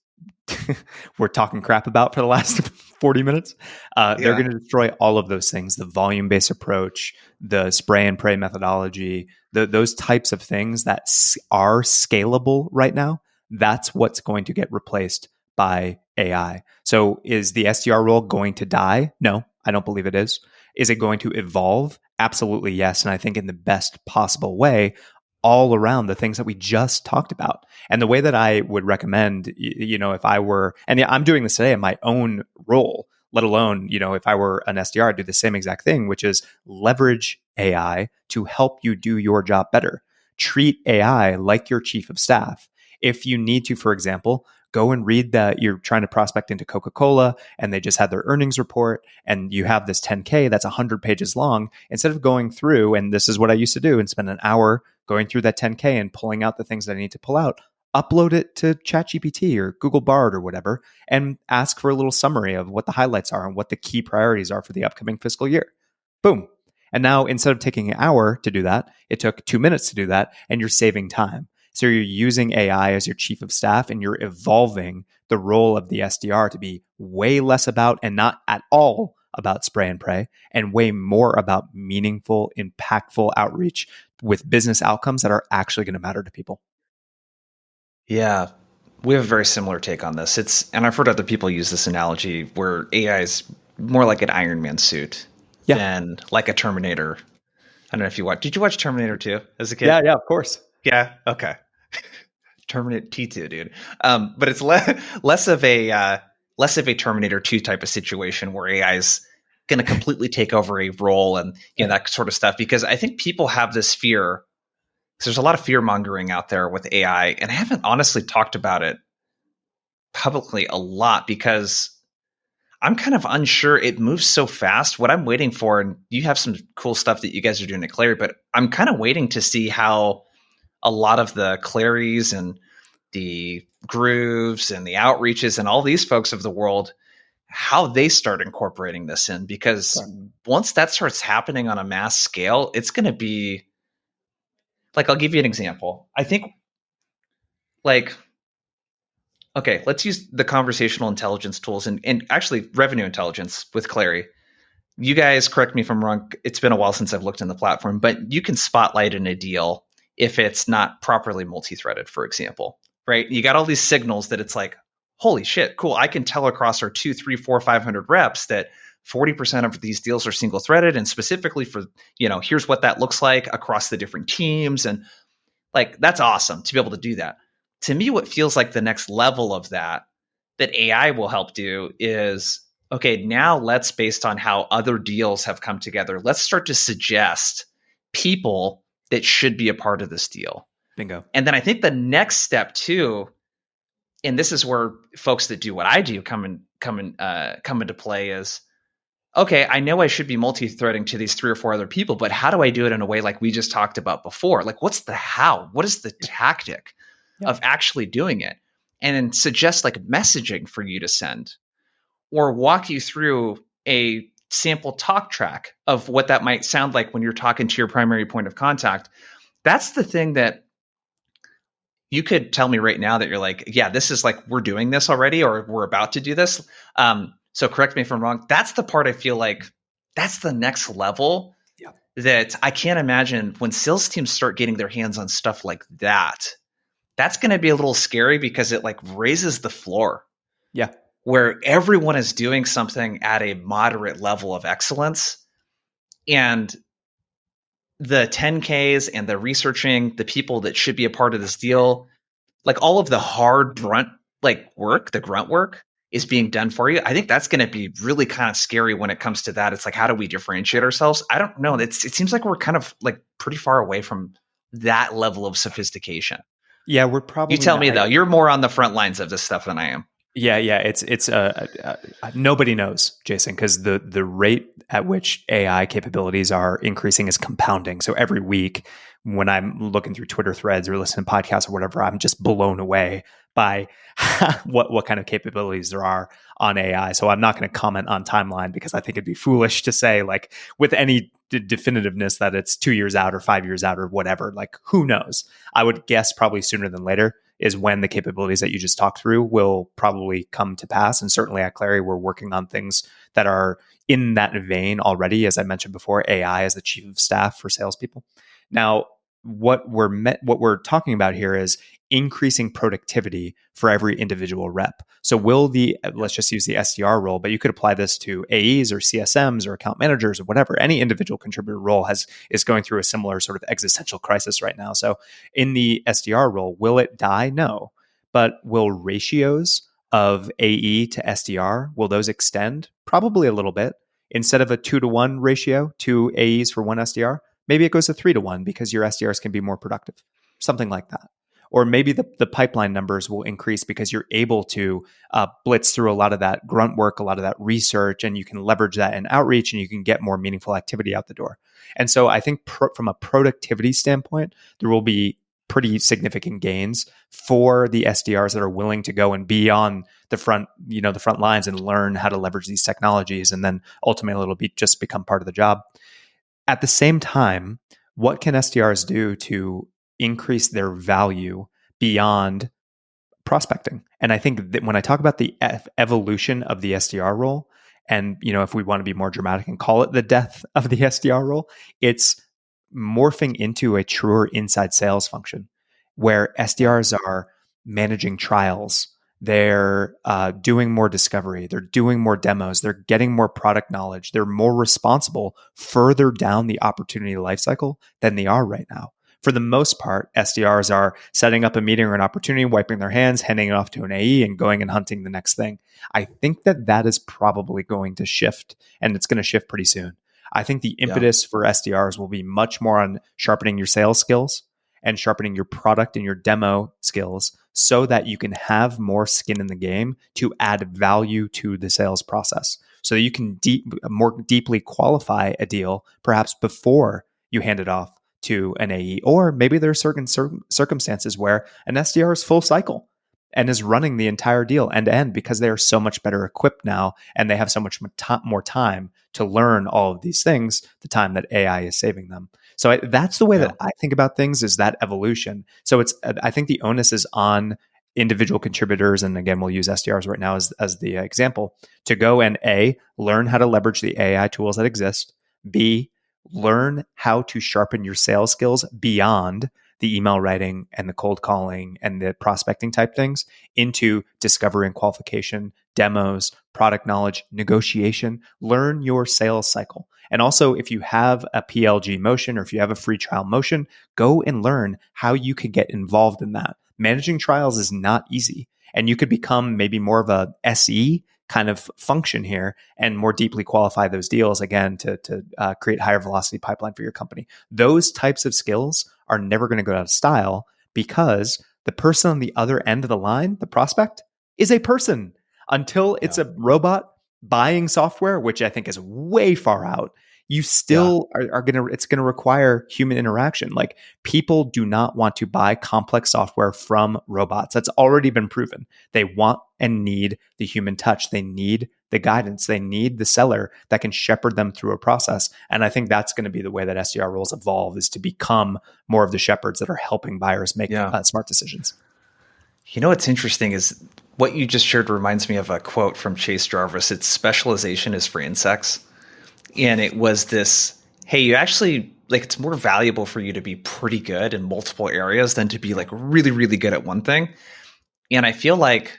we're talking crap about for the last 40 minutes. They're going to destroy all of those things, the volume-based approach, the spray and pray methodology, those types of things that are scalable right now. That's what's going to get replaced by AI. So is the SDR role going to die? No, I don't believe it is. Is it going to evolve? Absolutely, yes. And I think in the best possible way, all around the things that we just talked about. And the way that I would recommend, if I were, and I'm doing this today in my own role, let alone, if I were an SDR, I'd do the same exact thing, which is leverage AI to help you do your job better. Treat AI like your chief of staff. If you need to, for example, go and read that you're trying to prospect into Coca-Cola and they just had their earnings report and you have this 10K that's 100 pages long, instead of going through, and this is what I used to do, and spend an hour going through that 10K and pulling out the things that I need to pull out, upload it to ChatGPT or Google Bard or whatever, and ask for a little summary of what the highlights are and what the key priorities are for the upcoming fiscal year. Boom. And now, instead of taking an hour to do that, it took 2 minutes to do that, and you're saving time. So you're using AI as your chief of staff, and you're evolving the role of the SDR to be way less about, and not at all about, spray and pray, and way more about meaningful, impactful outreach with business outcomes that are actually going to matter to people. Yeah, we have a very similar take on this. And I've heard other people use this analogy where AI is more like an Iron Man suit than like a Terminator. I don't know if you watched. Did you watch Terminator 2 as a kid? Yeah, of course. Yeah. Okay. Terminator T2, dude. But it's less of a Terminator 2 type of situation where AI is going to completely take over a role and that sort of stuff. Because I think people have this fear. Because there's a lot of fear mongering out there with AI, and I haven't honestly talked about it publicly a lot because I'm kind of unsure. It moves so fast. What I'm waiting for, and you have some cool stuff that you guys are doing at Clari, but I'm kind of waiting to see how a lot of the Claris and the Grooves and the Outreaches and all these folks of the world, how they start incorporating this in. Because once that starts happening on a mass scale, it's going to be like, I'll give you an example. I think like, okay, let's use the conversational intelligence tools and actually revenue intelligence with Clari. You guys correct me if I'm wrong. It's been a while since I've looked in the platform, but you can spotlight in a deal if it's not properly multi-threaded, for example, right? You got all these signals that it's like, holy shit, cool. I can tell across our 2, 3, 4, 500 reps that 40% of these deals are single threaded. And specifically for, here's what that looks like across the different teams. And like, that's awesome to be able to do that. To me, what feels like the next level of that AI will help do is, okay, now let's, based on how other deals have come together, let's start to suggest people that should be a part of this deal. Bingo. And then I think the next step too, and this is where folks that do what I do come into play is, okay, I know I should be multi-threading to these 3 or 4 other people, but how do I do it in a way like we just talked about before? Like, what's the how? What is the tactic of actually doing it? And then suggest like messaging for you to send, or walk you through a sample talk track of what that might sound like when you're talking to your primary point of contact. That's the thing that you could tell me right now that you're like, yeah, this is like, we're doing this already, or we're about to do this. So correct me if I'm wrong. That's the part I feel like that's the next level that I can't imagine when sales teams start getting their hands on stuff like that. That's going to be a little scary because it like raises the floor. Yeah. Where everyone is doing something at a moderate level of excellence. And the 10Ks and the researching, the people that should be a part of this deal, like all of the hard grunt work, the grunt work is being done for you. I think that's going to be really kind of scary when it comes to that. It's like, how do we differentiate ourselves? I don't know. It seems like we're kind of like pretty far away from that level of sophistication. Yeah, we're probably. You tell me though. You're more on the front lines of this stuff than I am. Yeah. It's nobody knows, Jason, because the rate at which AI capabilities are increasing is compounding. So every week, when I'm looking through Twitter threads or listening to podcasts or whatever, I'm just blown away by what kind of capabilities there are on AI. So I'm not going to comment on timeline because I think it'd be foolish to say like with any definitiveness that it's 2 years out or 5 years out or whatever. Like who knows? I would guess probably sooner than later is when the capabilities that you just talked through will probably come to pass. And certainly at Clari, we're working on things that are in that vein already. As I mentioned before, AI as the chief of staff for salespeople. Now, what we're talking about here is increasing productivity for every individual rep. So let's just use the SDR role, but you could apply this to AEs or CSMs or account managers or whatever. Any individual contributor role is going through a similar sort of existential crisis right now. So in the SDR role, will it die? No. But will ratios of AE to SDR, will those extend? Probably a little bit. Instead of a 2-to-1 ratio, 2 AEs for 1 SDR, maybe it goes to 3-to-1 because your SDRs can be more productive, something like that. Or maybe the pipeline numbers will increase because you're able to blitz through a lot of that grunt work, a lot of that research, and you can leverage that in outreach and you can get more meaningful activity out the door. And so I think from a productivity standpoint, there will be pretty significant gains for the SDRs that are willing to go and be on the front lines and learn how to leverage these technologies. And then ultimately it'll just become part of the job. At the same time, what can SDRs do to increase their value beyond prospecting? And I think that when I talk about the evolution of the SDR role, and if we want to be more dramatic and call it the death of the SDR role, it's morphing into a truer inside sales function where SDRs are managing trials. They're doing more discovery. They're doing more demos. They're getting more product knowledge. They're more responsible further down the opportunity lifecycle than they are right now. For the most part, SDRs are setting up a meeting or an opportunity, wiping their hands, handing it off to an AE, and going and hunting the next thing. I think that is probably going to shift, and it's going to shift pretty soon. I think the impetus for SDRs will be much more on sharpening your sales skills and sharpening your product and your demo skills so that you can have more skin in the game to add value to the sales process, so that you can more deeply qualify a deal perhaps before you hand it off to an AE. Or maybe there are certain circumstances where an SDR is full cycle and is running the entire deal end to end because they are so much better equipped now and they have so much more time to learn all of these things, the time that AI is saving them. So that's the way that I think about things, is that evolution. So I think the onus is on individual contributors, and again, we'll use SDRs right now as the example, to go and A, learn how to leverage the AI tools that exist, B, learn how to sharpen your sales skills beyond the email writing and the cold calling and the prospecting type things into discovery and qualification, demos, product knowledge, negotiation. Learn your sales cycle. And also, if you have a PLG motion or if you have a free trial motion, go and learn how you can get involved in that. Managing trials is not easy. And you could become maybe more of a SE kind of function here and more deeply qualify those deals, again, to create higher velocity pipeline for your company. Those types of skills are never going to go out of style because the person on the other end of the line, the prospect, is a person. Until it's a robot buying software, which I think is way far out, you still are going to, it's going to require human interaction. Like, people do not want to buy complex software from robots. That's already been proven. They want and need the human touch. They need the guidance. They need the seller that can shepherd them through a process. And I think that's going to be the way that SDR roles evolve, is to become more of the shepherds that are helping buyers make smart decisions. You know, what's interesting is what you just shared reminds me of a quote from Chase Jarvis. It's specialization is for insects. And it was this, hey, you actually, like, it's more valuable for you to be pretty good in multiple areas than to be like really, really good at one thing. And I feel like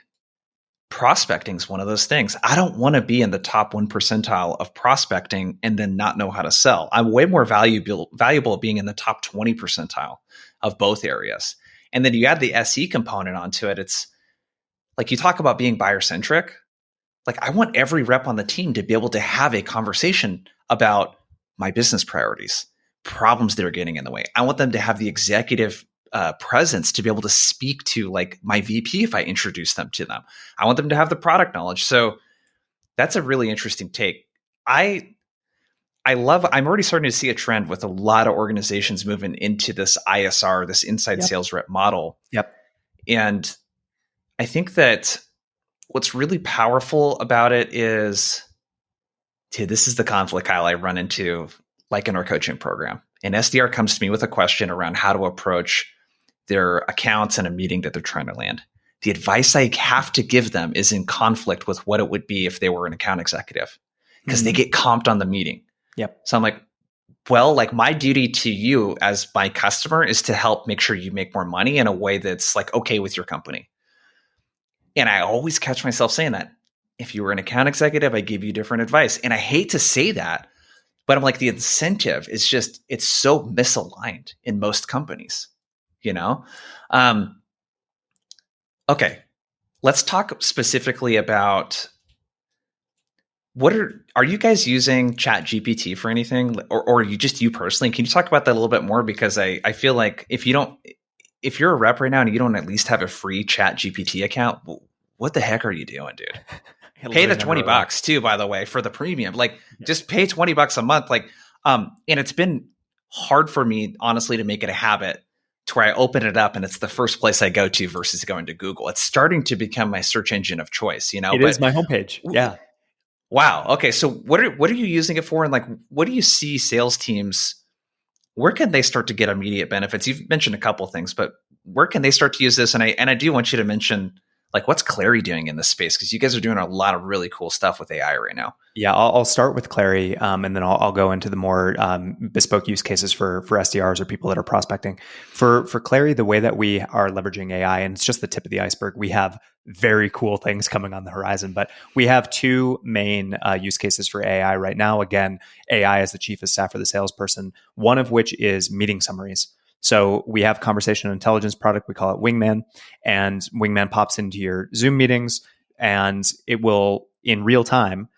prospecting is one of those things. I don't want to be in the top 1 percentile of prospecting and then not know how to sell. I'm way more valuable being in the top 20 percentile of both areas. And then you add the SE component onto it. It's like, you talk about being buyer centric. Like, I want every rep on the team to be able to have a conversation about my business priorities, problems that are getting in the way. I want them to have the executive presence to be able to speak to, like, my VP if I introduce them to them. I want them to have the product knowledge. So that's a really interesting take. I'm already starting to see a trend with a lot of organizations moving into this ISR, this inside sales rep model. Yep. And I think that what's really powerful about it is, this is the conflict, Kyle, I run into, like, in our coaching program. An SDR comes to me with a question around how to approach their accounts in a meeting that they're trying to land. The advice I have to give them is in conflict with what it would be if they were an account executive, because they get comped on the meeting. Yep. So I'm like, well, like, my duty to you as my customer is to help make sure you make more money in a way that's, like, okay with your company. And I always catch myself saying that. If you were an account executive, I give you different advice. And I hate to say that, but I'm like, the incentive is just, it's so misaligned in most companies, you know? Okay. Let's talk specifically about are you guys using ChatGPT for anything, or are you just, you personally? Can you talk about that a little bit more? Because I feel like if you're a rep right now and you don't at least have a free ChatGPT account, what the heck are you doing, dude? Pay the $20 too, by the way, for the premium. Like, just pay $20 a month. Like, and it's been hard for me, honestly, to make it a habit to where I open it up and it's the first place I go to versus going to Google. It's starting to become my search engine of choice, you know? It is my homepage. Yeah. Wow. Okay. So what are you using it for? And, like, what do you see sales teams, where can they start to get immediate benefits? You've mentioned a couple of things, but where can they start to use this? And I do want you to mention, like, what's Clari doing in this space? Because you guys are doing a lot of really cool stuff with AI right now. Yeah, I'll start with Clari, and then I'll go into the more bespoke use cases for SDRs or people that are prospecting. For Clari, the way that we are leveraging AI, and it's just the tip of the iceberg, we have very cool things coming on the horizon, but we have two main use cases for AI right now. Again, AI as the chief of staff for the salesperson, one of which is meeting summaries. So we have conversational intelligence product. We call it Wingman, and Wingman pops into your Zoom meetings, and it will, in real time,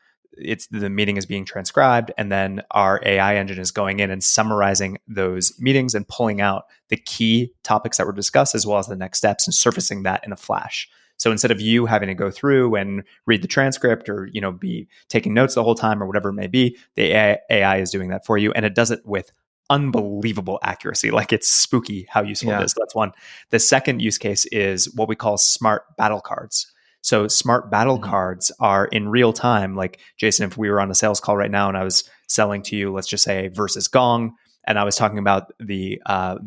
the meeting is being transcribed, and then our AI engine is going in and summarizing those meetings and pulling out the key topics that were discussed as well as the next steps and surfacing that in a flash. So instead of you having to go through and read the transcript or be taking notes the whole time or whatever it may be, the AI is doing that for you, and it does it with unbelievable accuracy. Like, it's spooky how useful it is. So that's one. The second use case is what we call smart battle cards. So smart battle cards are in real time. Like, Jason, if we were on a sales call right now and I was selling to you, let's just say versus Gong, and I was talking about the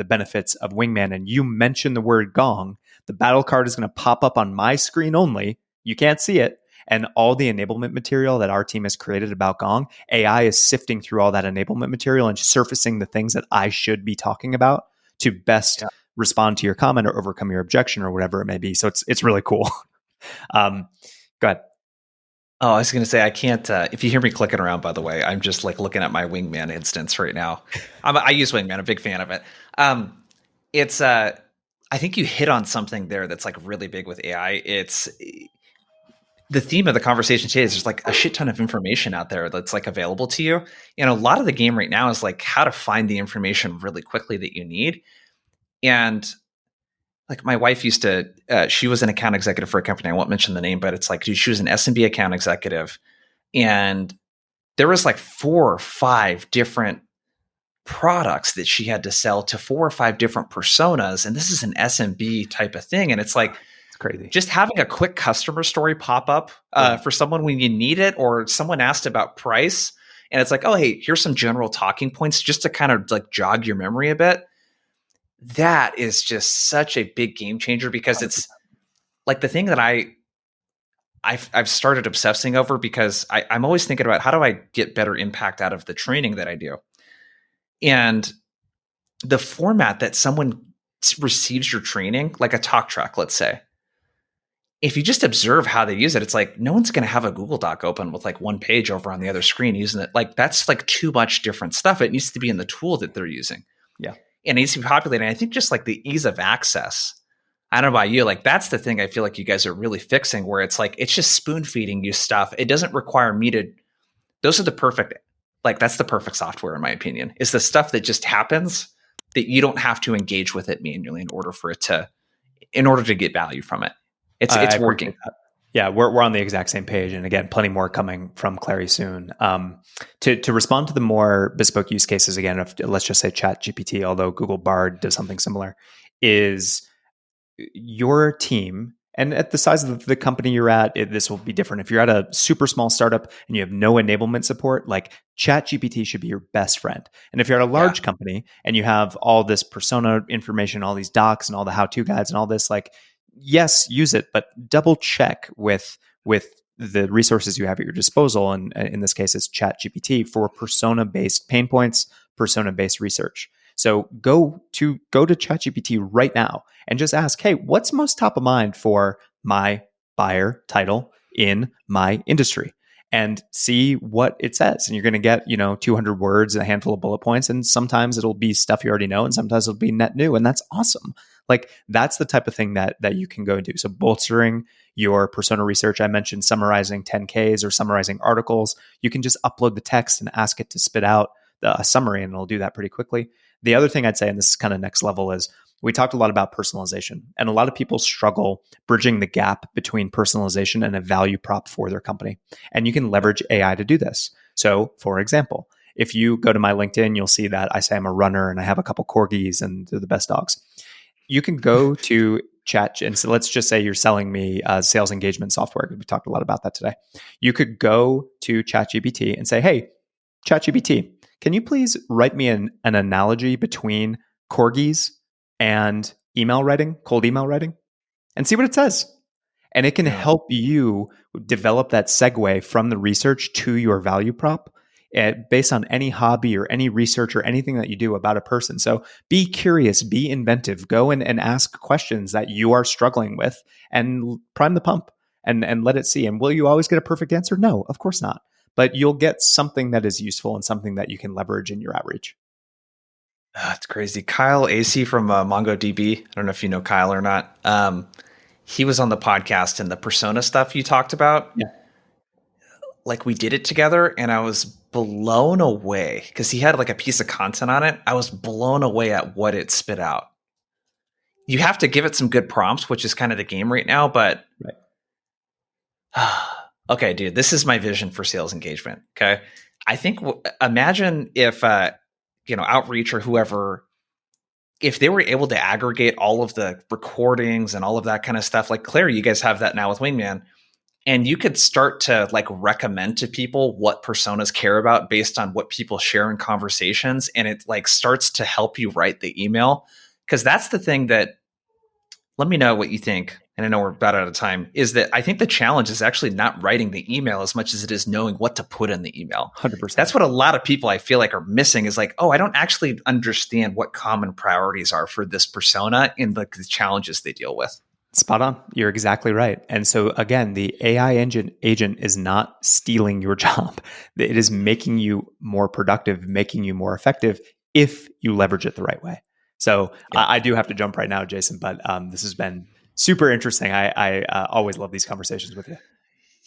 benefits of Wingman, and you mentioned the word Gong, the battle card is going to pop up on my screen only. You can't see it. And all the enablement material that our team has created about Gong, AI is sifting through all that enablement material and surfacing the things that I should be talking about to best respond to your comment or overcome your objection or whatever it may be. So it's really cool. Go ahead. Oh, I was going to say, I can't, if you hear me clicking around, by the way, I'm just like looking at my Wingman instance right now. I use Wingman, I'm a big fan of it. I think you hit on something there that's like really big with AI. It's the theme of the conversation today is there's like a shit ton of information out there that's like available to you. And a lot of the game right now is like how to find the information really quickly that you need. And like, my wife used to, she was an account executive for a company. I won't mention the name, but it's like, she was an SMB account executive. And there was like 4 or 5 different products that she had to sell to 4 or 5 different personas. And this is an SMB type of thing. And it's like, it's crazy. Just having a quick customer story pop up for someone when you need it, or someone asked about price. And it's like, oh, hey, here's some general talking points just to kind of like jog your memory a bit. That is just such a big game changer, because it's like the thing that I've started obsessing over, because I'm always thinking about how do I get better impact out of the training that I do. And the format that someone receives your training, like a talk track, let's say, if you just observe how they use it, it's like no one's going to have a Google Doc open with like one page over on the other screen using it. Like, that's like too much different stuff. It needs to be in the tool that they're using. Yeah. And it needs to be populated. And I think just like the ease of access, I don't know about you, like that's the thing I feel like you guys are really fixing, where it's like, it's just spoon feeding you stuff. It doesn't require me to, those are the perfect, like that's the perfect software in my opinion, is the stuff that just happens that you don't have to engage with it manually in order to get value from it. It's working. Yeah, we're on the exact same page, and again, plenty more coming from Clari soon. To respond to the more bespoke use cases, again, let's just say ChatGPT, although Google Bard does something similar, is your team, and at the size of the company you're at, this will be different. If you're at a super small startup and you have no enablement support, like ChatGPT should be your best friend. And if you're at a large company and you have all this persona information, all these docs and all the how-to guides and all this, like, yes, use it, but double check with the resources you have at your disposal. And in this case, it's ChatGPT for persona-based pain points, persona-based research. So go to ChatGPT right now and just ask, hey, what's most top of mind for my buyer title in my industry? And see what it says. And you're going to get, 200 words and a handful of bullet points. And sometimes it'll be stuff you already know, and sometimes it'll be net new. And that's awesome. Like, that's the type of thing that you can go and do. So bolstering your persona research, I mentioned summarizing 10Ks or summarizing articles. You can just upload the text and ask it to spit out a summary, and it'll do that pretty quickly. The other thing I'd say, and this is kind of next level, is we talked a lot about personalization, and a lot of people struggle bridging the gap between personalization and a value prop for their company. And you can leverage AI to do this. So, for example, if you go to my LinkedIn, you'll see that I say I'm a runner and I have a couple corgis and they're the best dogs. You can go to chat, and so let's just say you're selling me sales engagement software. We talked a lot about that today. You could go to ChatGPT and say, hey, ChatGPT, can you please write me an analogy between corgis and email writing, cold email writing, and see what it says. And it can help you develop that segue from the research to your value prop based on any hobby or any research or anything that you do about a person. So be curious, be inventive, go and ask questions that you are struggling with and prime the pump and let it see. And will you always get a perfect answer? No, of course not. But you'll get something that is useful and something that you can leverage in your outreach. That's crazy. Kyle Acey from MongoDB. I don't know if you know Kyle or not. He was on the podcast, and the persona stuff you talked about. Yeah. like we did it together and I was blown away because he had like a piece of content on it. I was blown away at what it spit out. You have to give it some good prompts, which is kind of the game right now, but okay, dude, this is my vision for sales engagement. Okay. I think, imagine if, Outreach or whoever, if they were able to aggregate all of the recordings and all of that kind of stuff, like Clari, you guys have that now with Wingman, and you could start to like recommend to people what personas care about based on what people share in conversations. And it like starts to help you write the email. Cause that's the thing that, let me know what you think. And I know we're about out of time, is that I think the challenge is actually not writing the email as much as it is knowing what to put in the email. 100%. That's what a lot of people I feel like are missing, is like, oh, I don't actually understand what common priorities are for this persona and the challenges they deal with. Spot on. You're exactly right. And so again, the AI agent is not stealing your job. It is making you more productive, making you more effective if you leverage it the right way. So yeah. I do have to jump right now, Jason, but this has been super interesting. I always love these conversations with you.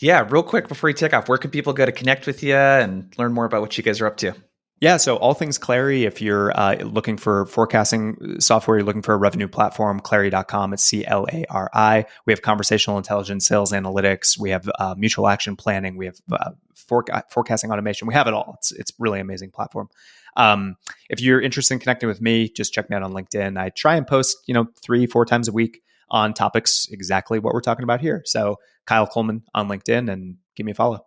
Yeah, real quick before you take off, where can people go to connect with you and learn more about what you guys are up to? Yeah, so all things Clari. If you're looking for forecasting software, you're looking for a revenue platform, Clari.com. It's CLARI. We have conversational intelligence, sales analytics. We have mutual action planning. We have forecasting automation. We have it all. It's really amazing platform. If you're interested in connecting with me, just check me out on LinkedIn. I try and post 3-4 times a week on topics exactly what we're talking about here. So Kyle Coleman on LinkedIn, and give me a follow.